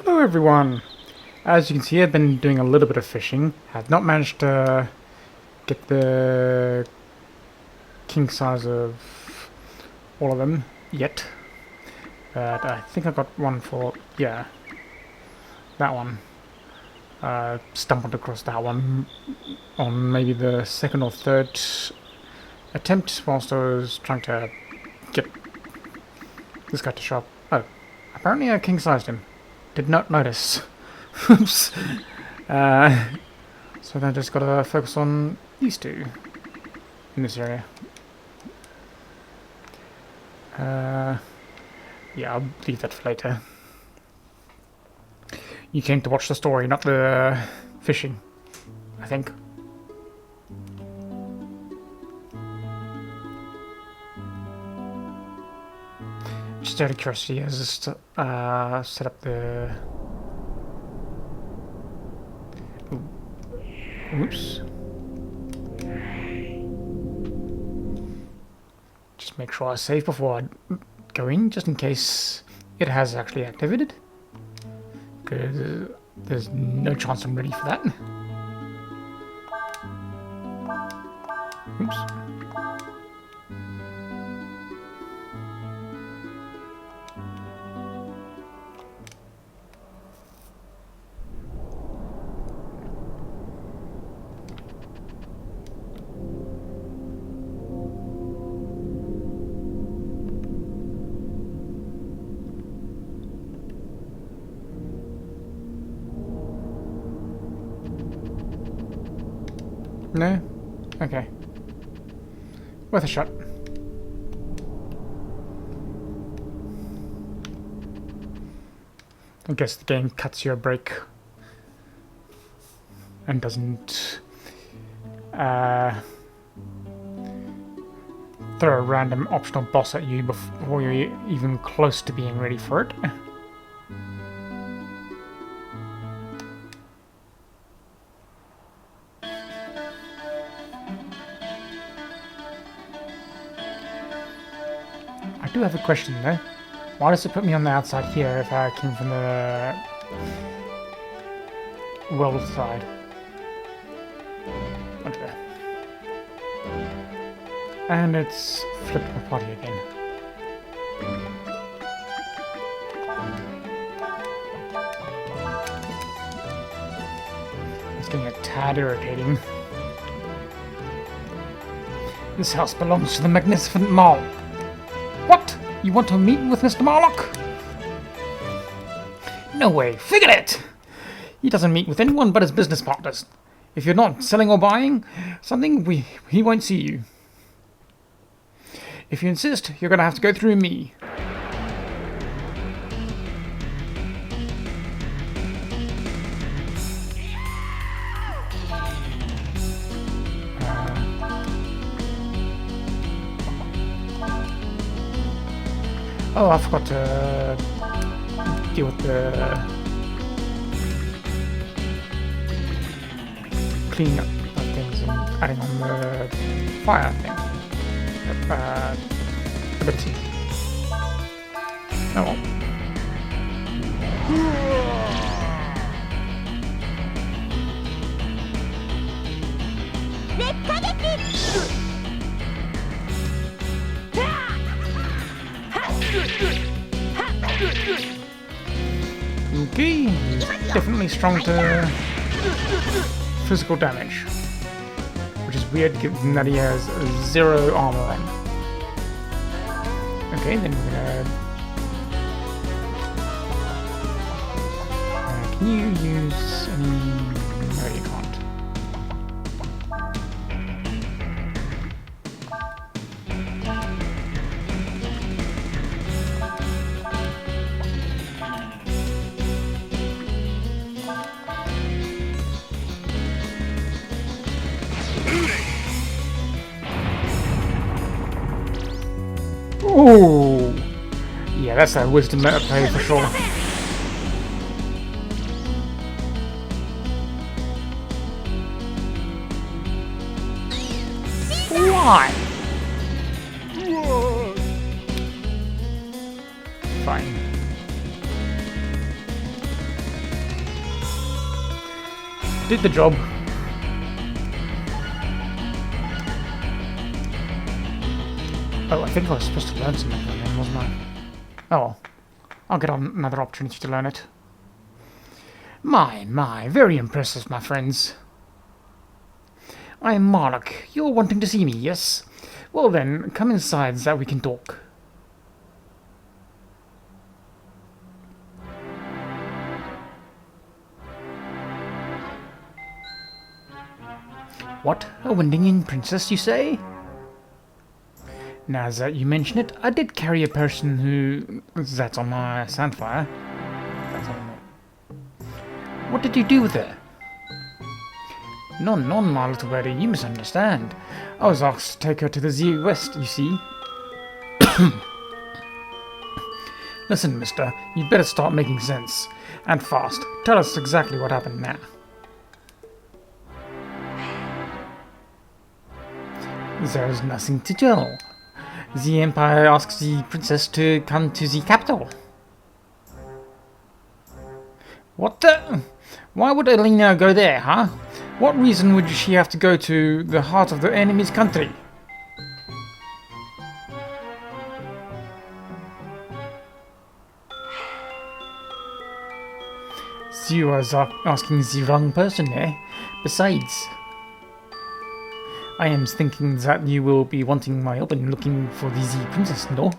Hello everyone! As you can see, I've been doing a little bit of fishing. Have not managed to get the king size of all of them yet. But I think I got one for, yeah, that one. Stumbled across that one on maybe the second or third attempt whilst I was trying to get this guy to show up. Oh, apparently I king sized him. Did not notice. Oops. So then I just gotta focus on these two in this area. Yeah, I'll leave that for later. You came to watch the story, not the fishing, I think. Just out of curiosity, I just set up the... Oops. Just make sure I save before I go in, just in case it has actually activated. Because there's no chance I'm ready for that. Oops. No? Okay. Worth a shot. I guess the game cuts you a break and doesn't throw a random optional boss at you before you're even close to being ready for it. I do have a question though. Why does it put me on the outside here if I came from the world side? Okay. And it's flipped my party again. It's getting a tad irritating. This house belongs to the magnificent Mall. What? You want to meet with Mr. Marlock? No way. Figure it! He doesn't meet with anyone but his business partners. If you're not selling or buying something, he won't see you. If you insist, you're gonna have to go through me. Oh, I forgot to deal with the cleaning up of things and adding on the fire thing. Ability. Oh well. Okay, he's definitely strong to physical damage, which is weird given that he has 0 armor on. Okay, then we're gonna... can you use any... No, you can't. Ooh! Yeah, that's a wisdom meta play for sure. Why? Fine. Did the job. Oh, I think I was supposed to learn something from him, wasn't I? Oh well. I'll get on another opportunity to learn it. My, very impressive, my friends. I am Marlock. You're wanting to see me, yes? Well then, come inside so that we can talk. What? A Windingian princess, you say? Now that you mention it, I did carry a person who... That's on my sandfire. That's on... What did you do with her? None, my little birdie, you misunderstand. I was asked to take her to the Z West, you see. Listen, mister, you'd better start making sense. And fast. Tell us exactly what happened now. There's nothing to tell. The Empire asks the princess to come to the capital. What the? Why would Elena go there, huh? What reason would she have to go to the heart of the enemy's country? You are asking the wrong person, eh? Besides, I am thinking that you will be wanting my help in looking for the Z princess, no?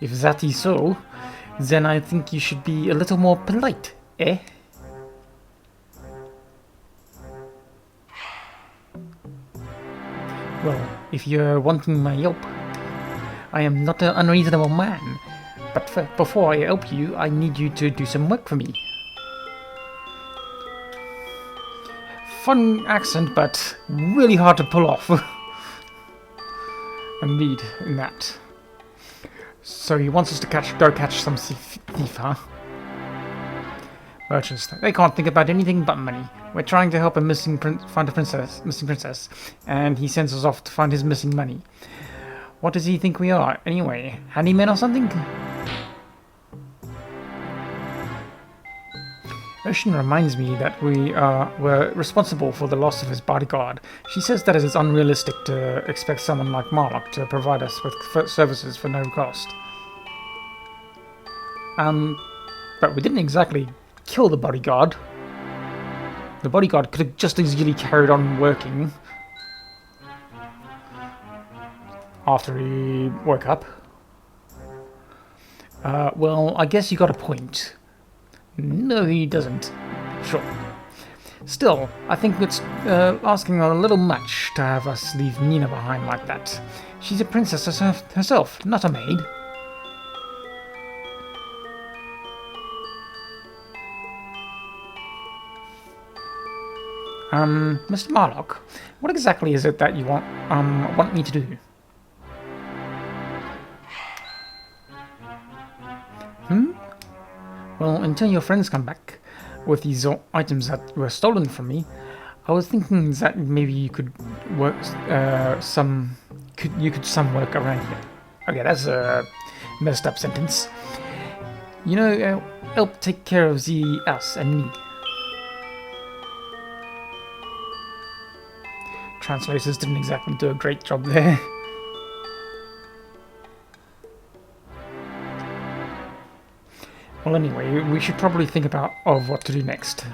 If that is so, then I think you should be a little more polite, eh? Well, if you're wanting my help, I am not an unreasonable man, but before I help you, I need you to do some work for me. Fun accent, but really hard to pull off. Indeed, in that. So he wants us to go catch some thief, huh? Merchants, they can't think about anything but money. We're trying to help a find a missing princess, and he sends us off to find his missing money. What does he think we are, anyway? Handymen or something? Ocean reminds me that we were responsible for the loss of his bodyguard. She says that it is unrealistic to expect someone like Marlock to provide us with services for no cost. But we didn't exactly kill the bodyguard. The bodyguard could have just as easily carried on working after he woke up. Well, I guess you got a point. No, he doesn't. Sure. Still, I think it's asking a little much to have us leave Nina behind like that. She's a princess herself, not a maid. Mr. Marlock, what exactly is it that you want me to do? Well, until your friends come back with these items that were stolen from me, I was thinking that maybe you could work some work around here. Okay, that's a messed up sentence. You know, help take care of us and me. Translators didn't exactly do a great job there. Well, anyway, we should probably think of what to do next.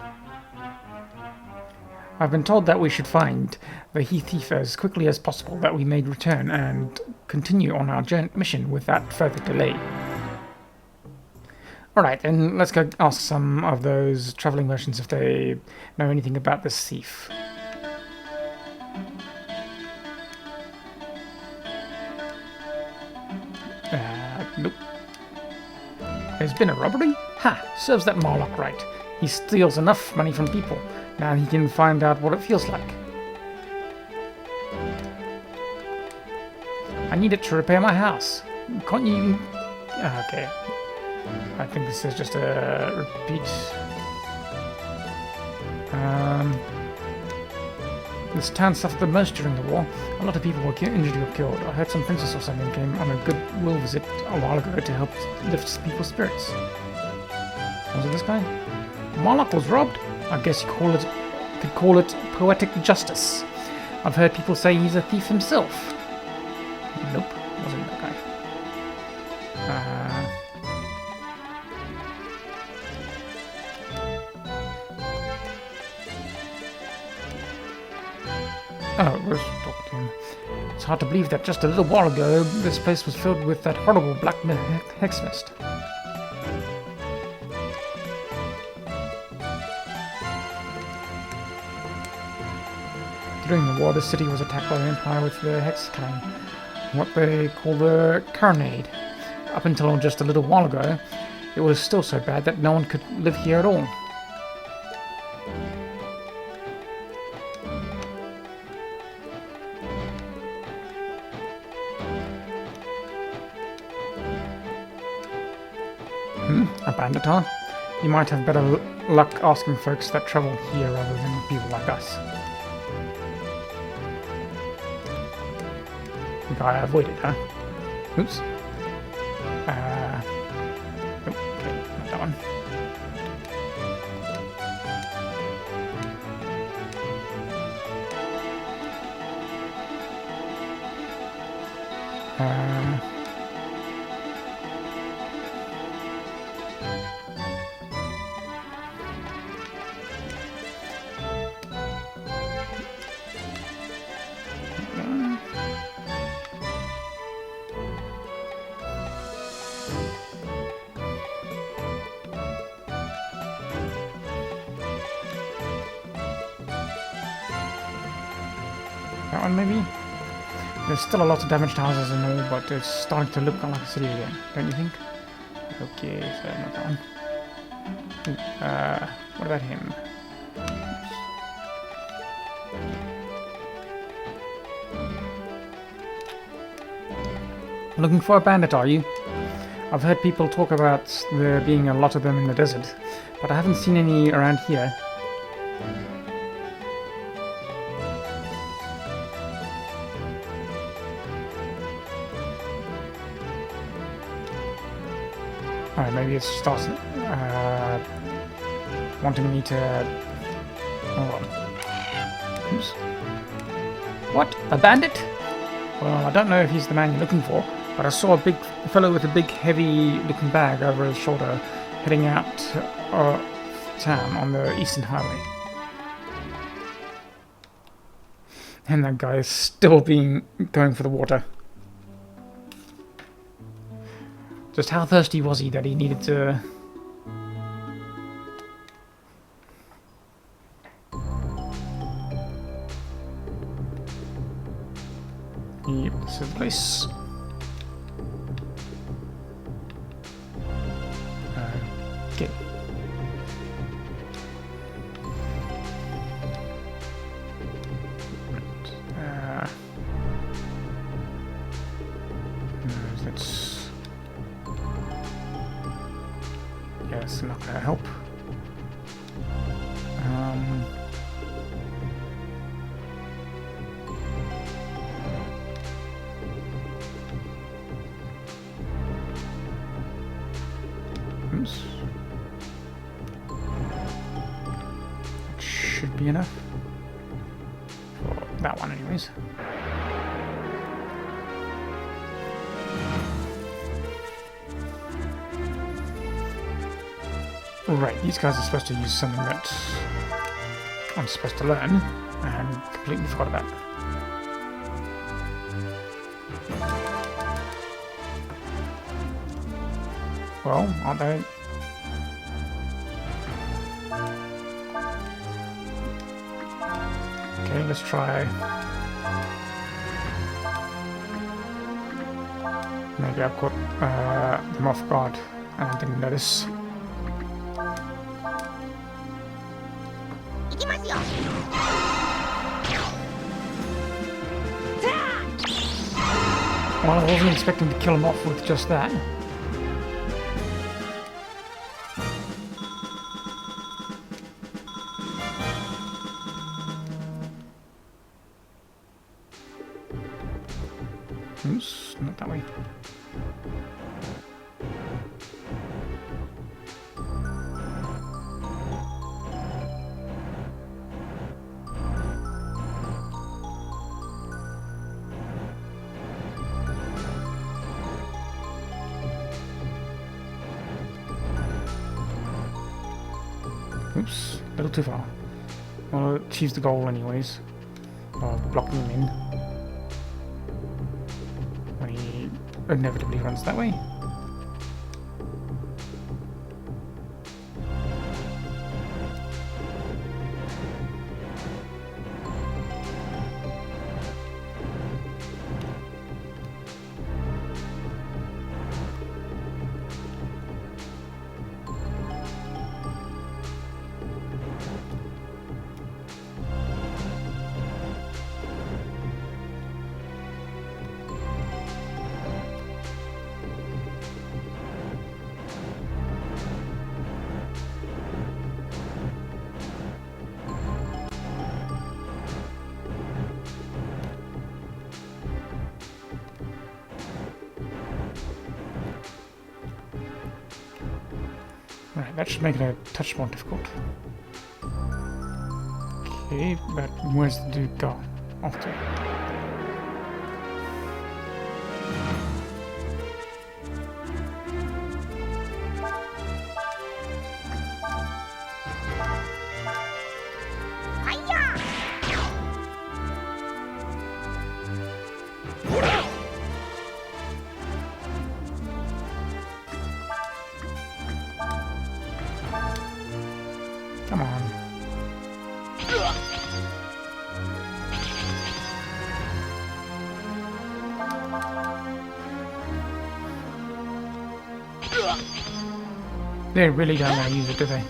I've been told that we should find the thief as quickly as possible, that we may return and continue on our mission without further delay. Alright, then let's go ask some of those traveling merchants if they know anything about this thief. Nope. There's been a robbery? Ha! Serves that Marlock right. He steals enough money from people. Now he can find out what it feels like. I need it to repair my house. Can't you... okay. I think this is just a repeat. This town suffered the most during the war. A lot of people were injured or killed. I heard some princess or something came on a goodwill visit a while ago to help lift people's spirits. Was it this guy? Marlock was robbed? I guess you could call it poetic justice. I've heard people say he's a thief himself. Nope, wasn't that guy. Oh, we're talking to him. It's hard to believe that just a little while ago, this place was filled with that horrible black hex mist. During the war, the city was attacked by the Empire with the Hex Clan, what they call the Carnade. Up until just a little while ago, it was still so bad that no one could live here at all. A bandit, huh? You might have better luck asking folks that travel here rather than people like us. The guy I avoided, huh? Oops. Okay, not that one. That one, maybe? There's still a lot of damaged houses and all, but it's starting to look like a city again, don't you think? Okay, so not that one. Ooh, what about him? Looking for a bandit, are you? I've heard people talk about there being a lot of them in the desert, but I haven't seen any around here. Alright, maybe it starts wanting me to... Hold on. Oops. What? A bandit? Well, I don't know if he's the man you're looking for, but I saw a big fellow with a big, heavy-looking bag over his shoulder heading out of town on the Eastern Highway. And that guy is still going for the water. Just how thirsty was he that he needed to... Yep, this is the place. Okay. Let's... Yeah, it's not gonna help. Oops. That should be enough. For that one anyways. Right, these guys are supposed to use something that I'm supposed to learn, and completely forgot about. Well, aren't they? Okay, let's try. Maybe I've caught them off guard and I didn't notice. Well, I wasn't expecting to kill him off with just that. Oops, not that way. Oops, a little too far. Well, it achieves the goal anyways. Of blocking him in. When he inevitably runs that way. Right, that should make it a touch more difficult. Okay, but where's the dude go? Off to. Come on. They really don't want to use it, do they?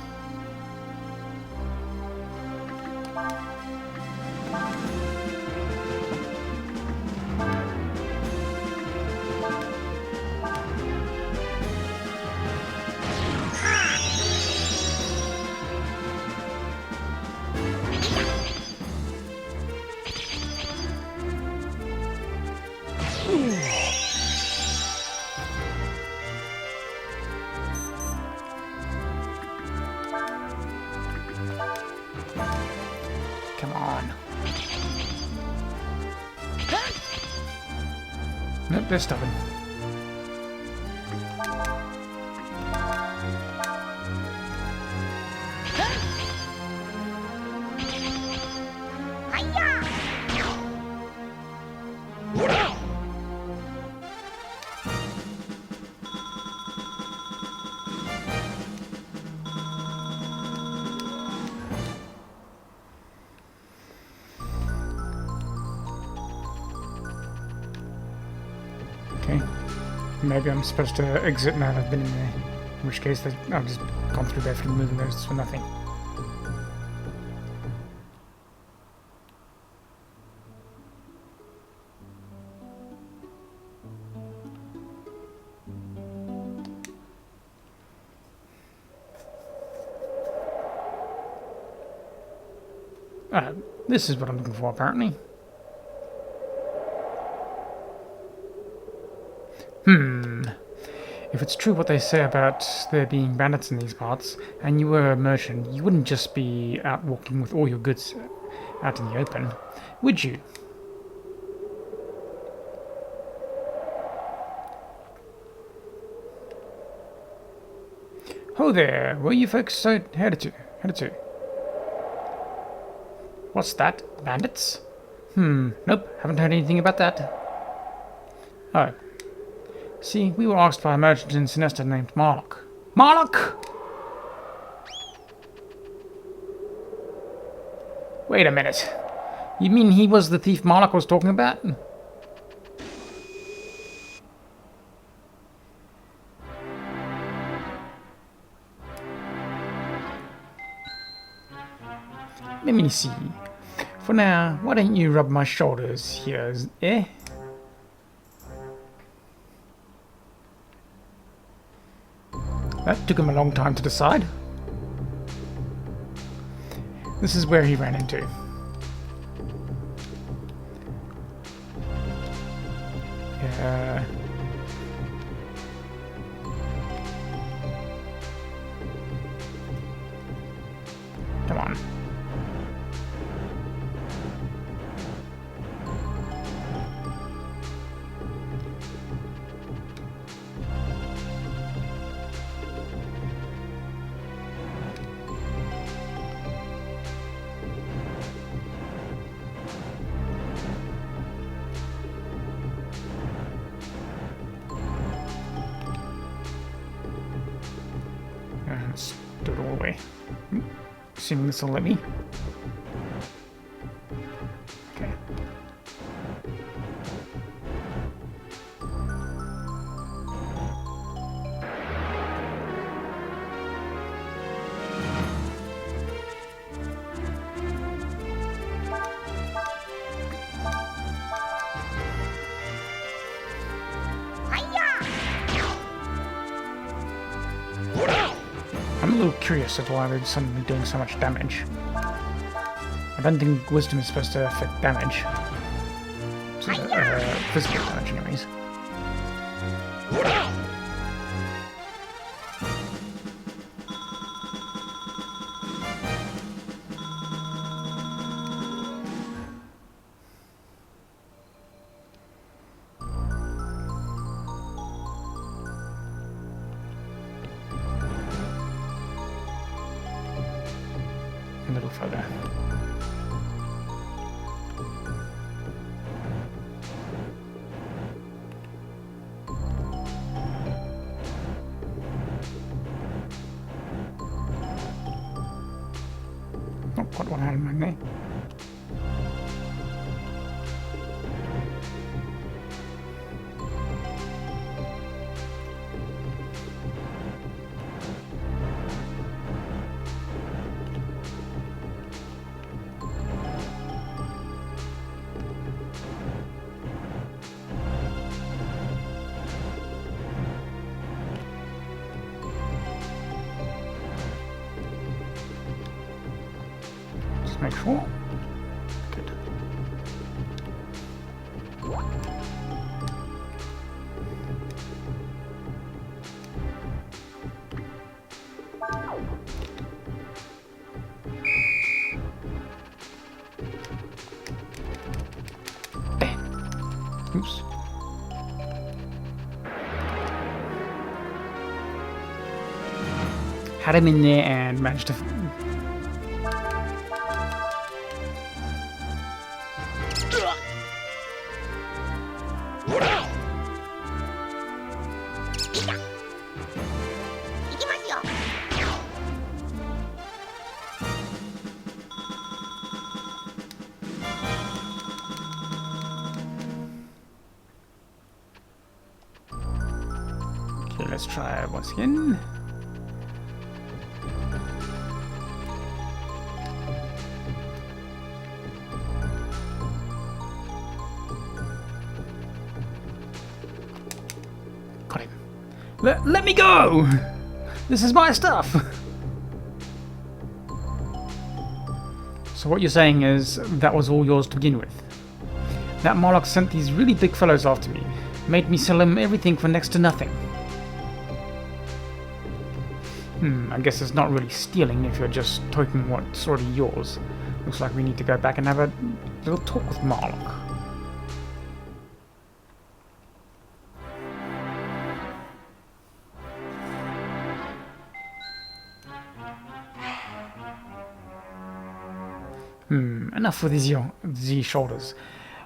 Come on. Nope, they're stubborn. Okay. Maybe I'm supposed to exit now that I've been in there. In which case, I've just gone through there for moving those for nothing. This is what I'm looking for, apparently. If it's true what they say about there being bandits in these parts, and you were a merchant, you wouldn't just be out walking with all your goods out in the open, would you? Ho there! Where you folks headed to? What's that? Bandits? Nope, haven't heard anything about that. Oh. See, we were asked by a merchant in Sinesta named Marlock. Marlock! Wait a minute. You mean he was the thief Marlock was talking about? Let me see. For now, why don't you rub my shoulders here, eh? That took him a long time to decide. This is where he ran into. Yeah. Come on. Let's do it all the way. Assuming this will let me. Okay. I'm a little curious as to why they're suddenly doing so much damage. I don't think wisdom is supposed to affect damage. Physical damage, anyways. A little further. Not quite what I had in mind there. Just make sure. Good. There. Oops. Had him in there and managed to. Okay, let's try it once again. Got him. Let me go! This is my stuff! So what you're saying is that was all yours to begin with. That Moloch sent these really big fellows after me, made me sell him everything for next to nothing. I guess it's not really stealing if you're just taking what's already yours. Looks like we need to go back and have a little talk with Moloch. Enough with these shoulders.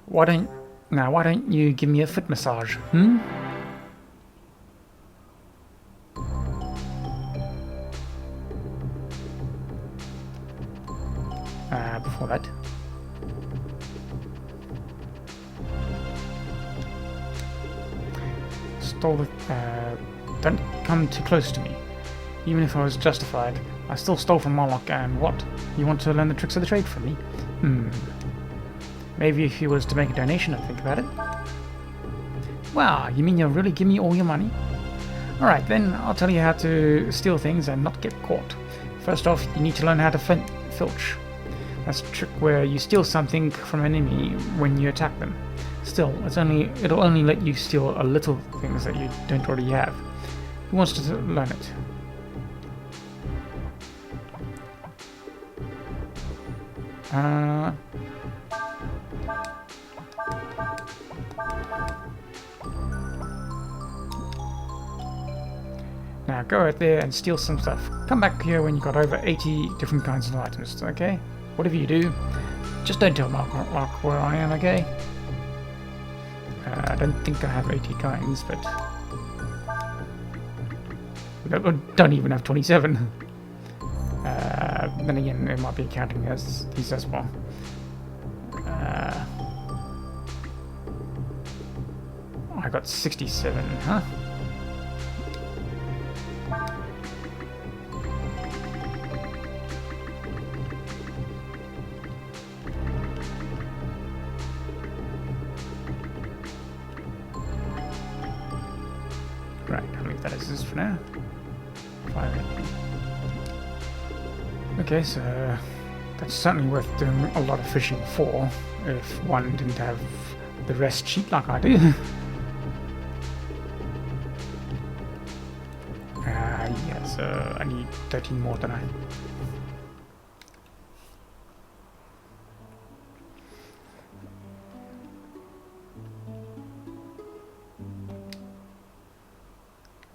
Why don't you give me a foot massage? Before that. Stole the, don't come too close to me. Even if I was justified, I still stole from Moloch, and what? You want to learn the tricks of the trade from me? Maybe if you was to make a donation, I'd think about it. Wow, you mean you'll really give me all your money? Alright then, I'll tell you how to steal things and not get caught. First off, you need to learn how to filch. That's a trick where you steal something from an enemy when you attack them. Still, it'll only let you steal a little things that you don't already have. Who wants to learn it? Now go out there and steal some stuff. Come back here when you've got over 80 different kinds of items, okay? Whatever you do, just don't tell Mark where I am, okay? I don't think I have 80 kinds, but don't even have 27. Then again, it might be counting as these as well. I got 67, huh? Right, I'll leave that as this for now. 5. Okay, so that's certainly worth doing a lot of fishing for, if one didn't have the rest cheap like I do. Yeah, so I need 13 more, don't I?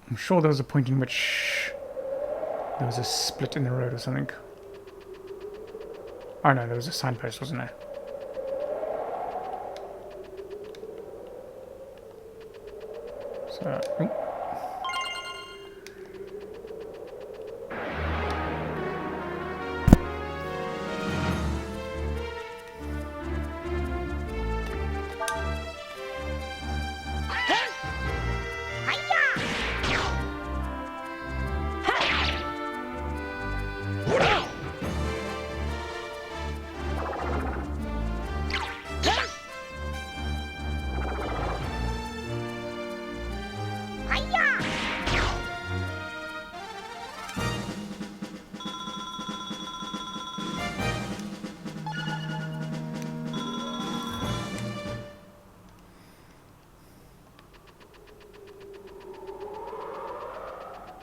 I'm sure there was a point in which there was a split in the road or something. Oh no, there was a signpost, wasn't there? So,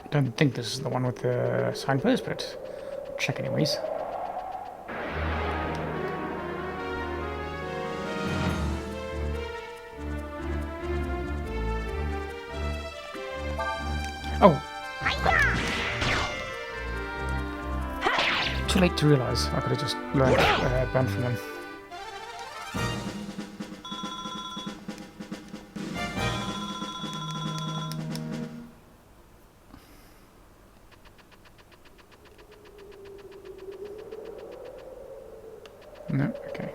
I don't think this is the one with the signpost, but check anyways. Oh! Too late to realise. I could have just learned burned from them. No, okay.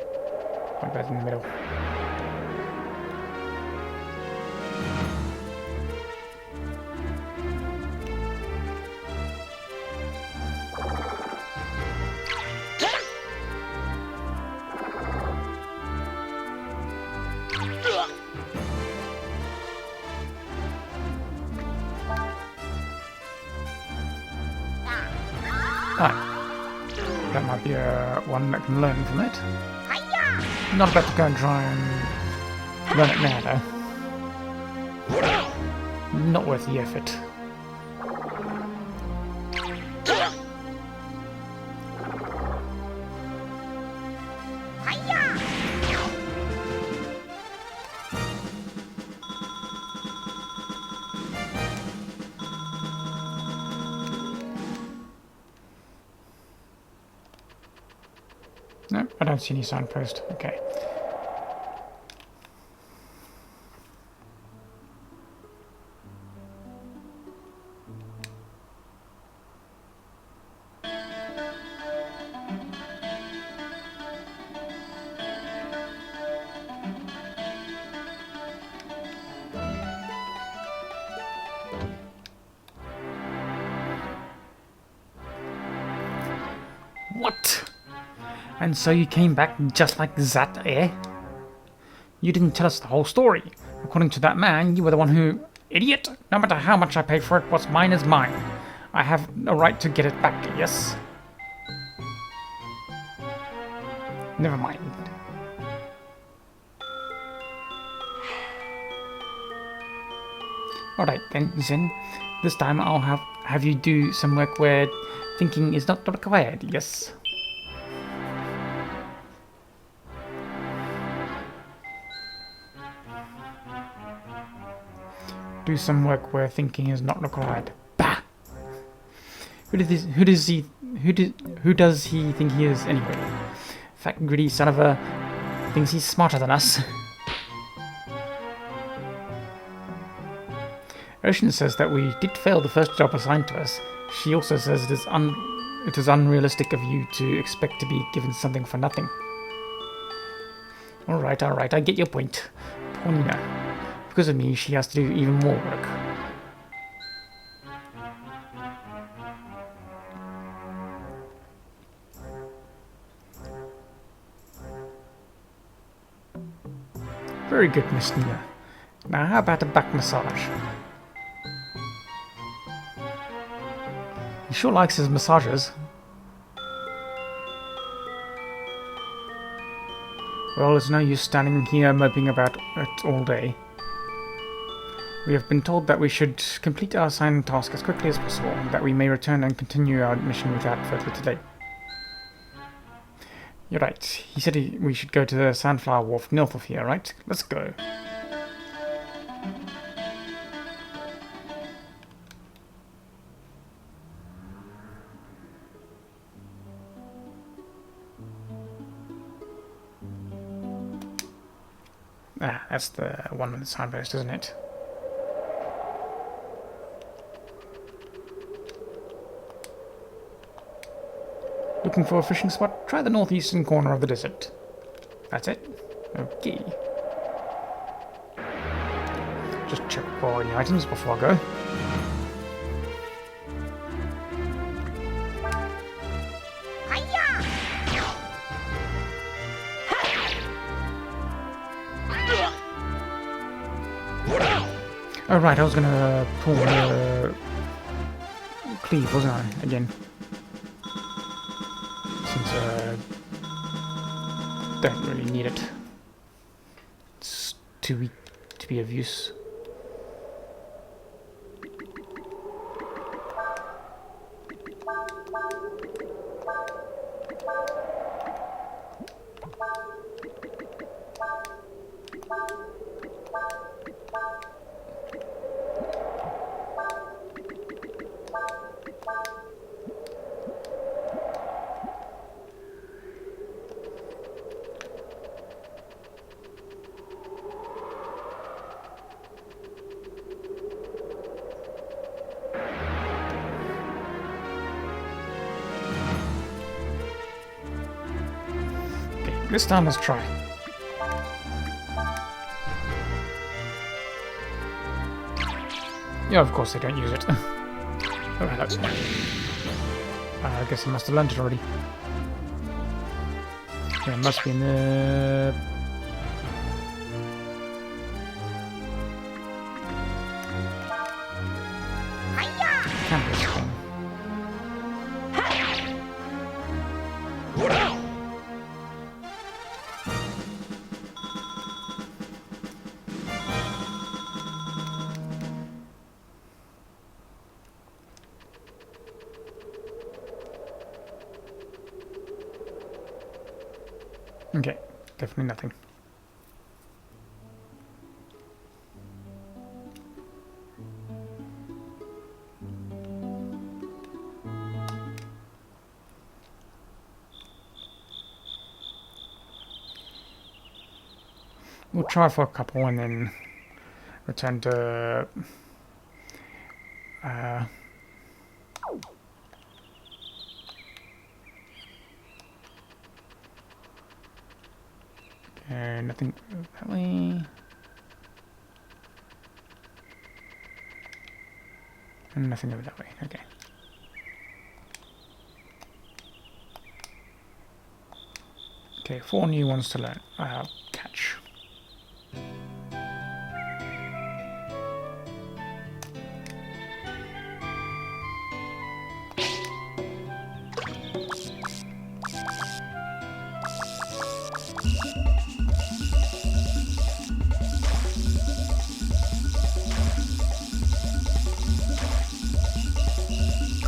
My bad in the middle. That might be one that can learn from it. Not about to go and try and learn it now, though. Not worth the effort. No, I don't see any signpost. Okay. What? And so you came back just like that, eh? You didn't tell us the whole story. According to that man, you were the one who... Idiot! No matter how much I pay for it, what's mine is mine. I have a right to get it back, yes? Never mind. Alright then, Zen. This time I'll have you do some work where thinking is not required, yes? Do some work where thinking is not required. Bah! Who does he think he is anyway? Fat greedy son of a thinks he's smarter than us. Ocean says that we did fail the first job assigned to us. She also says it is unrealistic of you to expect to be given something for nothing. Alright, I get your point. Poor Nina. Because of me, she has to do even more work. Very good, Miss Nina. Now how about a back massage? He sure likes his massages. Well, it's no use standing here moping about it all day. We have been told that we should complete our assigned task as quickly as possible, that we may return and continue our mission without further delay. You're right. He said we should go to the Sandflower Wharf north of here, right? Let's go. Ah, that's the one with the signpost, isn't it? Looking for a fishing spot? Try the northeastern corner of the desert. That's it? Okay. Just check for any items before I go. Oh right, I was gonna pull the cleave, wasn't I? Again. Since don't really need it. It's too weak to be of use. This time, let's try. Yeah, of course they don't use it. Oh, hello. I guess I must have learned it already. Yeah, it must be in the... campus thing. Okay, definitely nothing. We'll try for a couple and then return to nothing that way. And nothing over that way. Okay. Okay, 4 new ones to learn. Catch.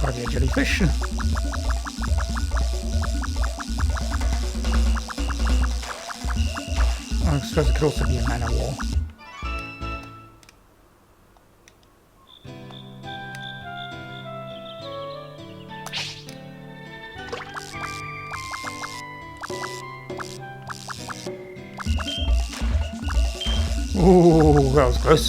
Gotta be a jellyfish. I suppose it could also be a man of war. Ooh, that was close.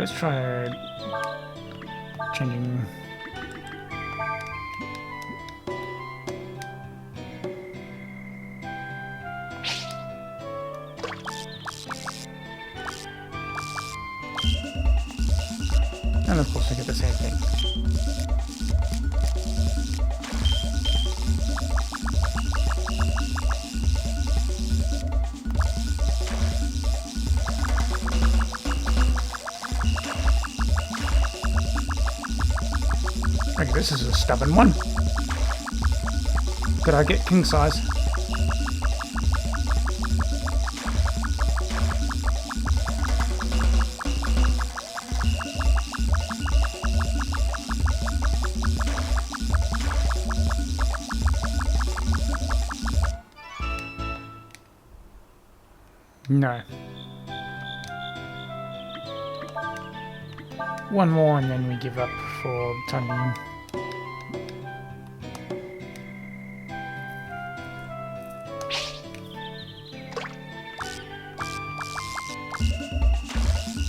let's try changing. And of course I get the same thing. Okay, this is a stubborn one. Could I get king size? No. One more and then we give up for the time being.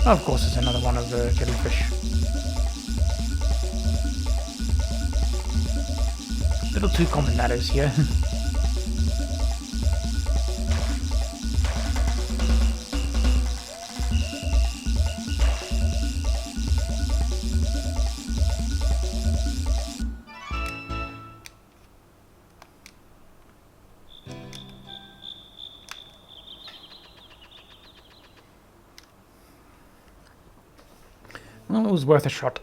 Of course, it's another one of the jellyfish. A little too common, that is, here. Well, it was worth a shot.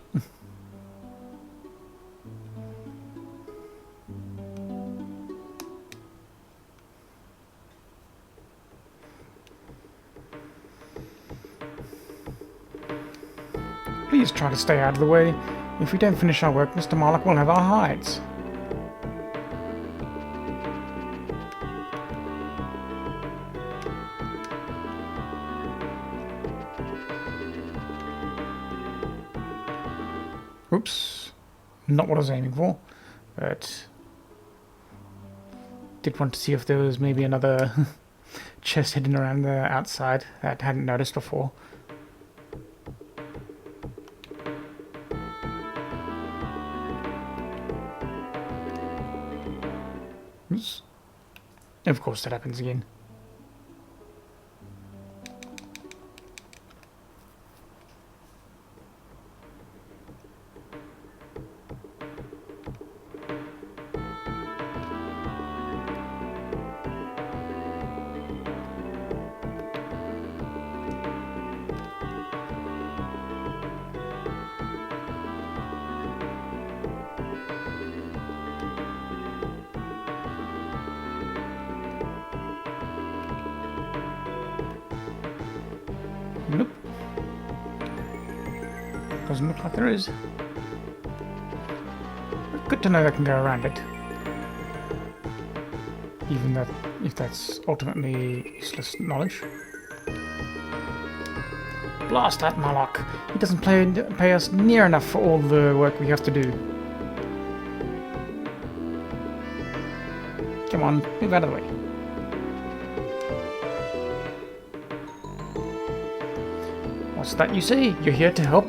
Please try to stay out of the way. If we don't finish our work, Mr. Marlock will have our hides. Oops, not what I was aiming for, but did want to see if there was maybe another chest hidden around the outside that I hadn't noticed before. Oops. Of course that happens again. Nope. Doesn't look like there is. But good to know I can go around it. Even that, if that's ultimately useless knowledge. Blast that Marlock! He doesn't pay us near enough for all the work we have to do. Come on, move out of the way. What's that you say? You're here to help?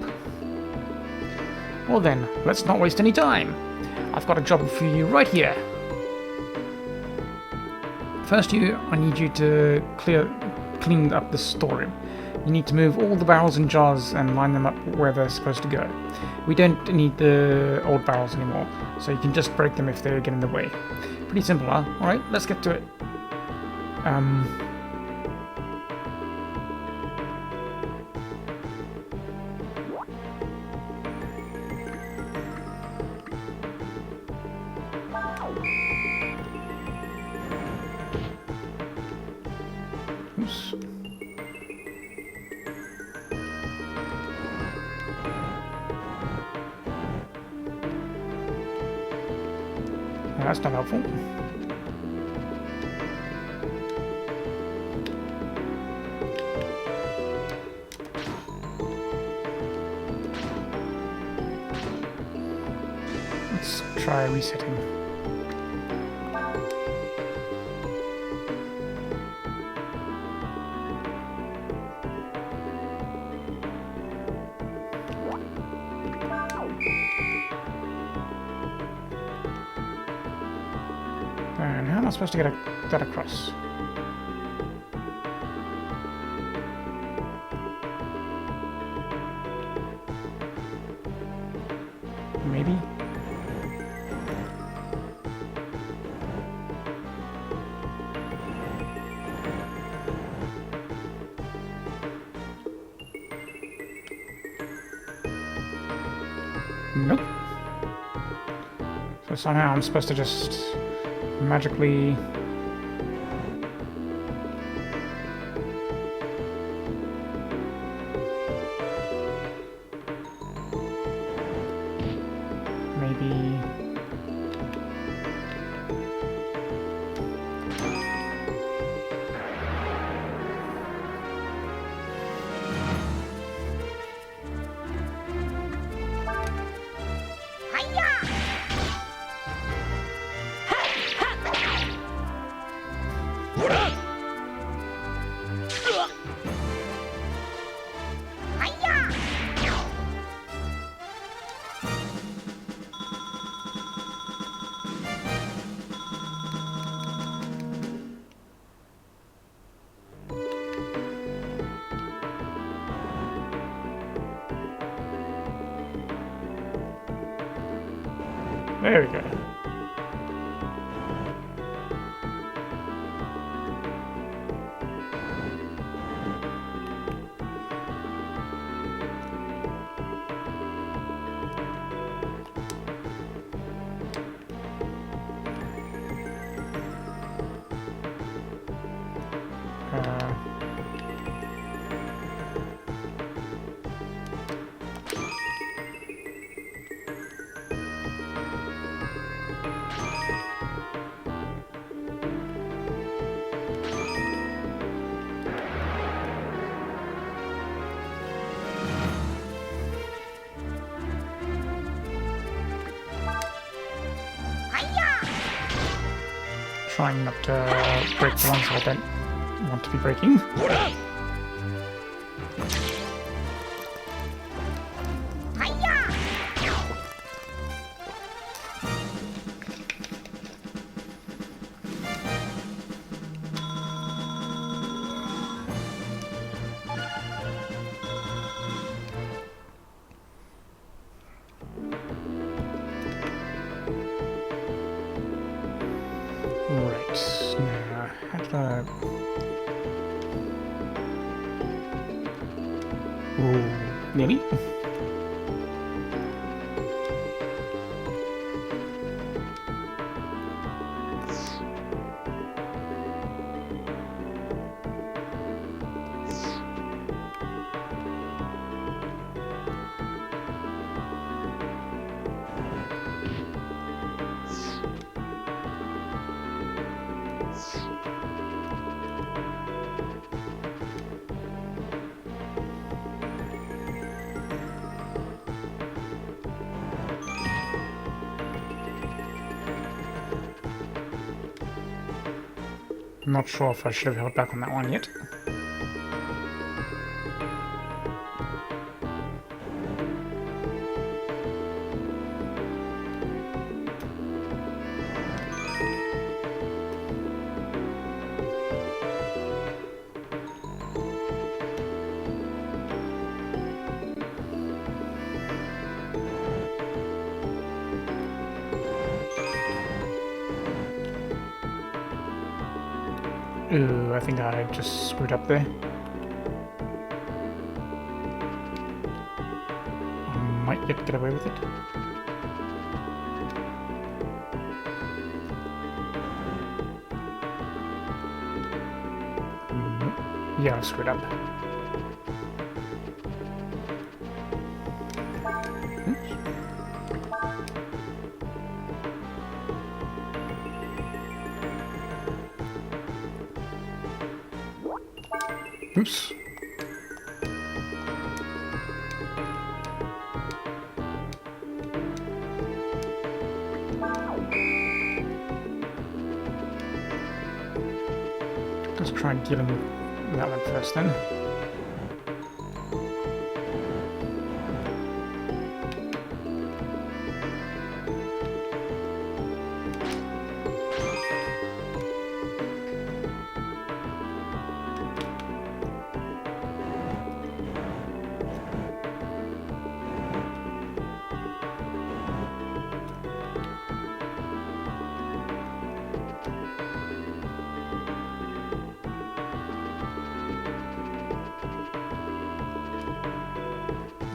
Well then, let's not waste any time. I've got a job for you right here. First, I need you to clean up the storeroom. You need to move all the barrels and jars and line them up where they're supposed to go. We don't need the old barrels anymore, so you can just break them if they get in the way. Pretty simple, huh? Alright, let's get to it. Oops. That's not helpful. Let's try resetting. I supposed to get that across? Maybe? Nope. So somehow I'm supposed to just magically... maybe... There we go. Trying not to break the ones I don't want to be breaking. Right, now, how did I... Ooh, nearly? I'm not sure if I should have held back on that one yet. Ooh, I think I just screwed up there. I might yet get away with it. Yeah, I screwed up. Oops. Let's try dealing with that one first then.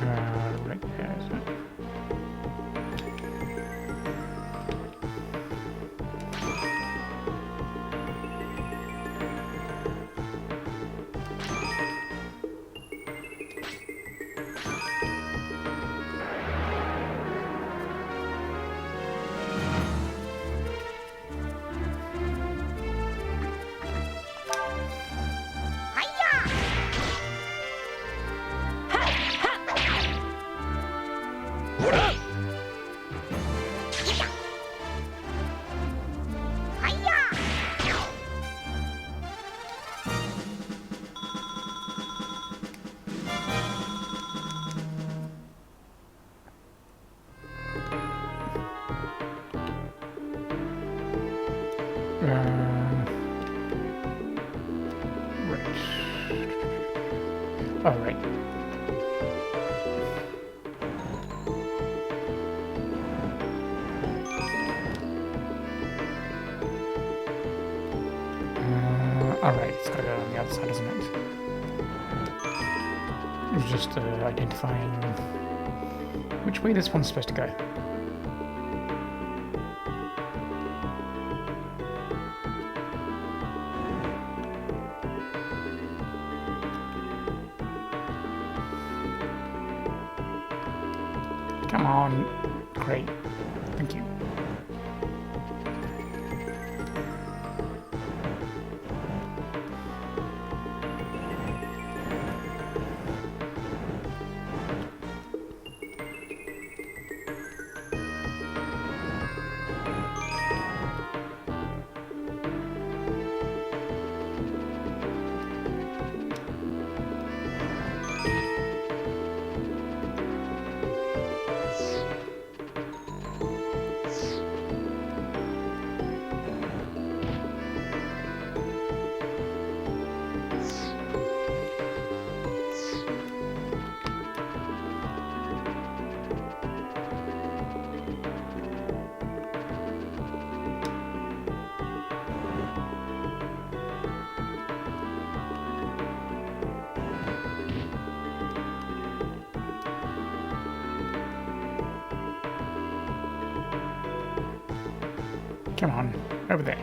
Right there, isn't it? Right. Oh, right. Alright, it's gotta go on the other side, isn't it? It was just identifying which way this one's supposed to go. Come on. Great. Thank you. Come on, over there.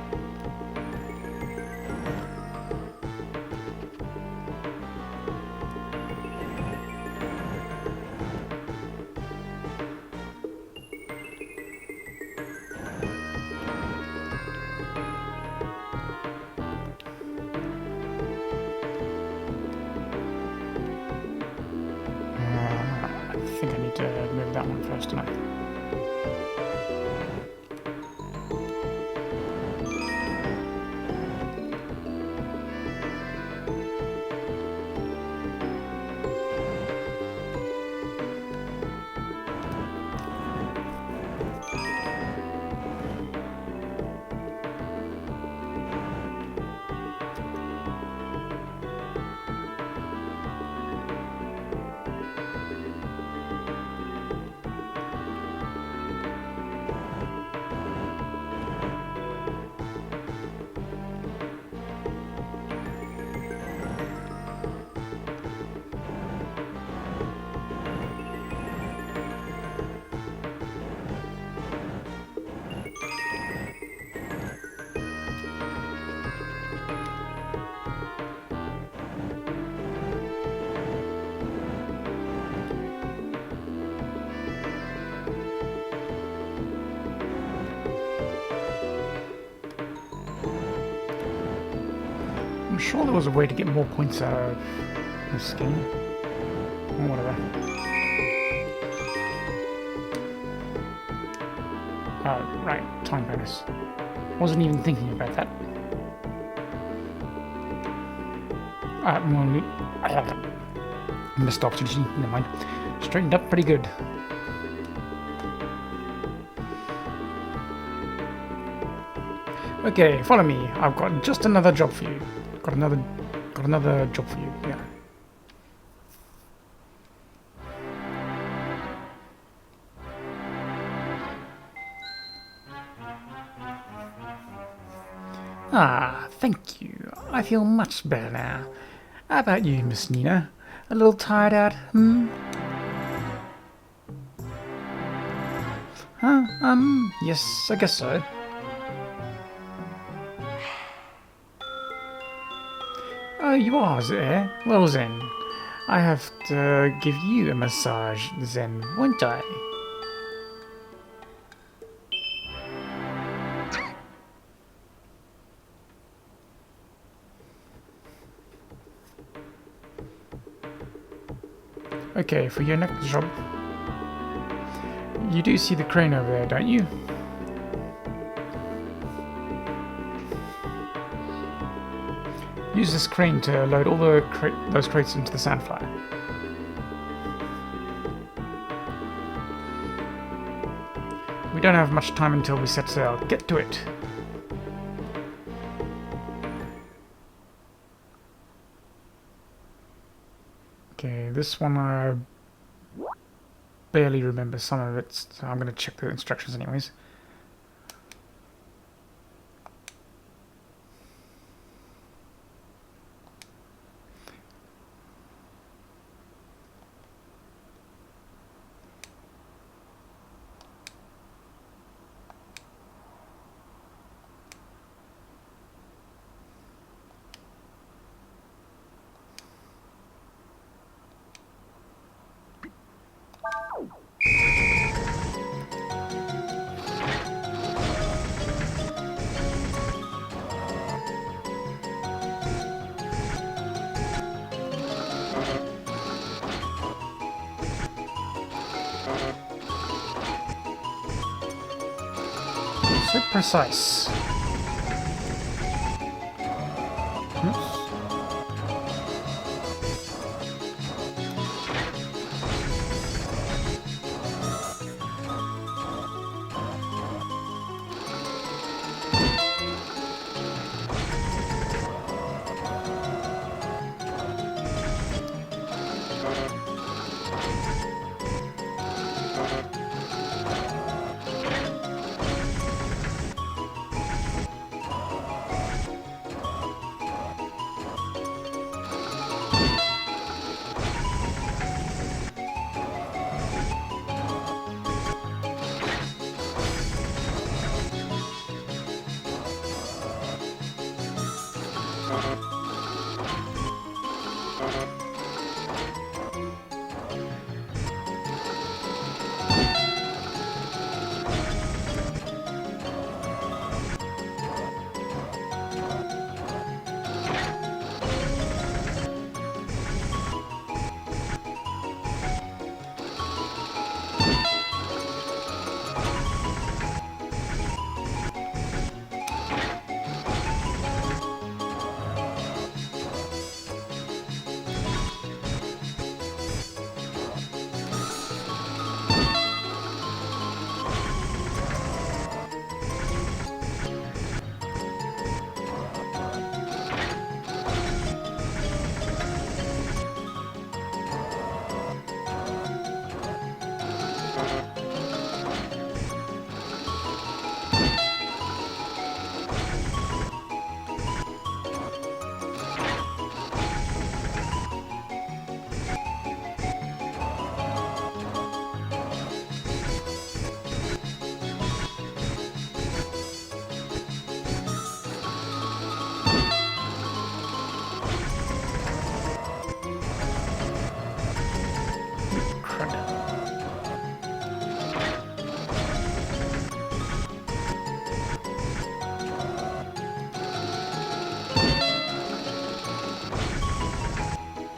I think I need to move that one first, don't I? I'm sure there was a way to get more points out of this game. Or whatever. Oh, right. Time bonus. Wasn't even thinking about that. Missed opportunity. Never mind. Straightened up pretty good. Okay, follow me. I've got just another job for you. Got another job for you. Yeah. Ah, thank you. I feel much better now. How about you, Miss Nina? A little tired out, hmm? Huh? Yes, I guess so. Oh, you are there? Well then, I have to give you a massage then, won't I? Okay, for your next job, you do see the crane over there, don't you? Use this crane to load all those crates into the Sandflyer. We don't have much time until we set sail. Get to it! Okay, this one I barely remember some of it, so I'm going to check the instructions anyways. So precise. Oops.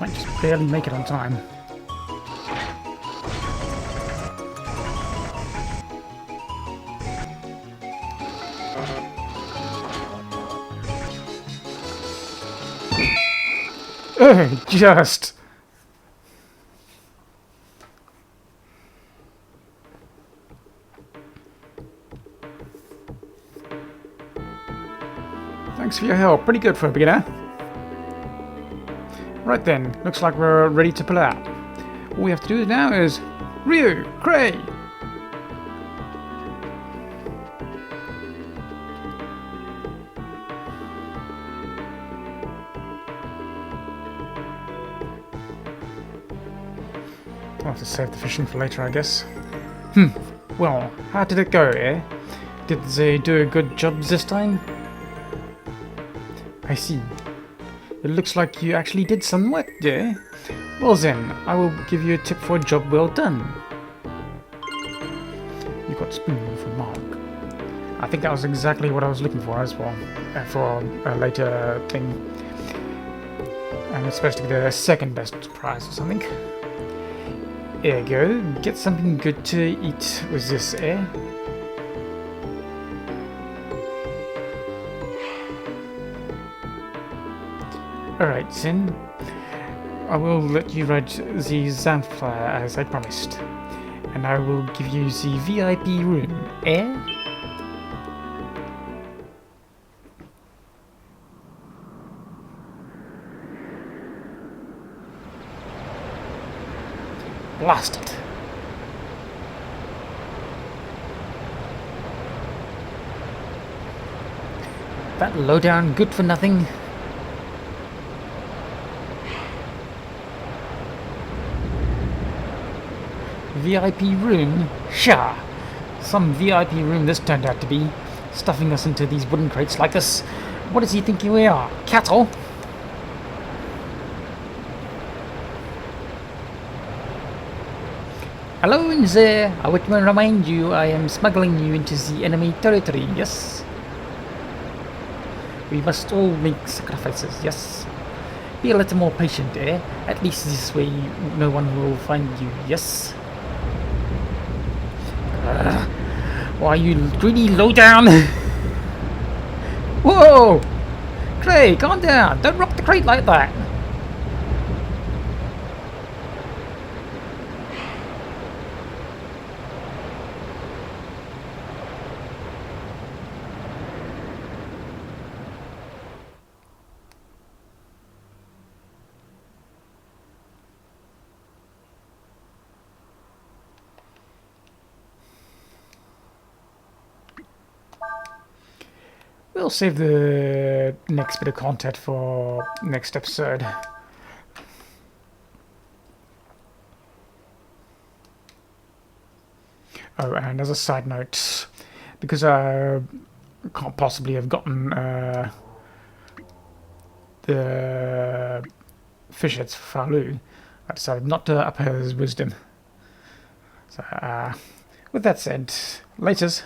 Might just barely make it on time. Just. Thanks for your help. Pretty good for a beginner. Right then, looks like we're ready to pull out. All we have to do now is Ryu, Cray! I'll have to save the fishing for later, I guess. Well, how did it go, eh? Did they do a good job this time? I see. It looks like you actually did some work there. Well then, I will give you a tip for a job well done. You got spoon from Mark. I think that was exactly what I was looking for as well, for a later thing. And it's supposed to be the second best prize or something. There you go, get something good to eat with this, eh? Alright then, I will let you ride the Xanthflyer as I promised. And I will give you the VIP room, eh? Blast it! That lowdown good for nothing. VIP room? Sha! Some VIP room this turned out to be, stuffing us into these wooden crates like this. What does he think we are? Cattle? Hello in there! I would remind you I am smuggling you into the enemy territory, yes? We must all make sacrifices, yes? Be a little more patient, eh? At least this way no one will find you, yes? Why you greedy lowdown? Whoa! Clay, calm down! Don't rock the crate like that! We'll save the next bit of content for next episode. Oh, and as a side note, because I can't possibly have gotten the fish heads for Falu, I decided not to up his wisdom. So, with that said, laters.